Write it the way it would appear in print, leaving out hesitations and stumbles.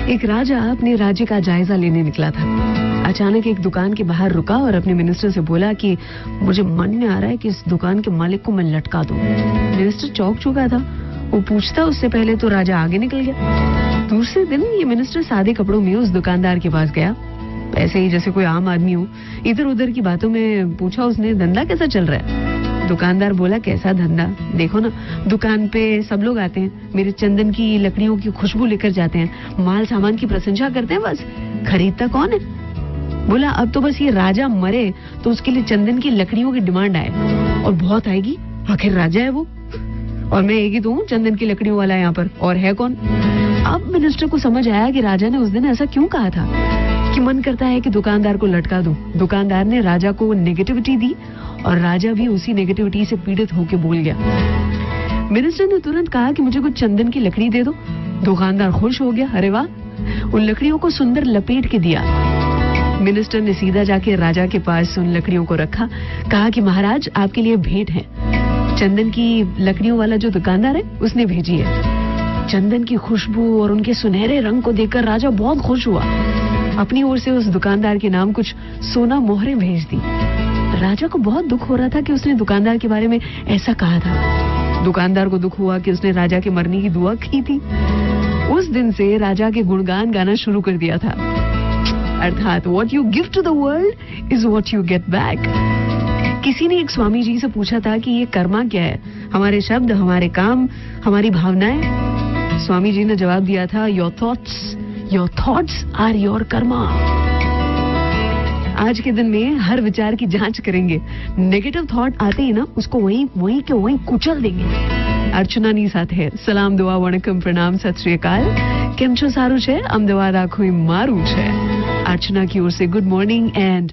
एक राजा अपने राज्य का जायजा लेने निकला था। अचानक एक दुकान के बाहर रुका और अपने मिनिस्टर से बोला कि मुझे मन में आ रहा है कि इस दुकान के मालिक को मैं लटका दूं। मिनिस्टर चौंक चुका था। वो पूछता उससे पहले तो राजा आगे निकल गया। दूसरे दिन ये मिनिस्टर सादे कपड़ों में उस दुकानदार के पास गया, ऐसे ही जैसे कोई आम आदमी हो। इधर उधर की बातों में पूछा उसने, धंधा कैसा चल रहा है? दुकानदार बोला, कैसा धंधा, देखो ना दुकान पे सब लोग आते हैं, मेरे चंदन की लकड़ियों की खुशबू लेकर जाते हैं, माल सामान की प्रशंसा करते हैं, बस खरीदता कौन है? बोला, अब तो बस ये राजा मरे तो उसके लिए चंदन की लकड़ियों की डिमांड आए, और बहुत आएगी, आखिर राजा है वो, और मैं एक ही तो हूँ चंदन की लकड़ियों वाला यहाँ पर, और है कौन? अब मिनिस्टर को समझ आया कि राजा ने उस दिन ऐसा क्यों कहा था कि मन करता है कि दुकानदार को लटका दूं। दुकानदार ने राजा को नेगेटिविटी दी और राजा भी उसी नेगेटिविटी से पीड़ित होकर बोल गया। मिनिस्टर ने तुरंत कहा कि मुझे कुछ चंदन की लकड़ी दे दो। दुकानदार खुश हो गया, अरे वाह, उन लकड़ियों को सुंदर लपेट के दिया। मिनिस्टर ने सीधा जाके राजा के पास उन लकड़ियों को रखा, कहा कि महाराज आपके लिए भेंट है, चंदन की लकड़ियों वाला जो दुकानदार है उसने भेजी है। चंदन की खुशबू और उनके सुनहरे रंग को देखकर राजा बहुत खुश हुआ। अपनी ओर से उस दुकानदार के नाम कुछ सोना मोहरें भेज दी। राजा को बहुत दुख हो रहा था कि उसने दुकानदार के बारे में ऐसा कहा था। दुकानदार को दुख हुआ कि उसने राजा के मरने की दुआ की थी। उस दिन से राजा के गुणगान गाना शुरू कर दिया था, अर्थात what you give to the world is what you get back. किसी ने एक स्वामी जी से पूछा था कि ये कर्मा क्या है? हमारे शब्द, हमारे काम, हमारी भावनाएं। स्वामी जी ने जवाब दिया था, your thoughts are your karma. आज के दिन में हर विचार की जांच करेंगे, नेगेटिव थॉट आते ही ना उसको वहीं के वहीं कुचल देंगे। अर्चना नी સાથે સલામ દુઆ વણકમ પ્રણામ સત શ્રી અકાલ। કેમ છો? સારું છે? અમદાવાદ આખું મારું છે। अर्चना की ओर से गुड मॉर्निंग एंड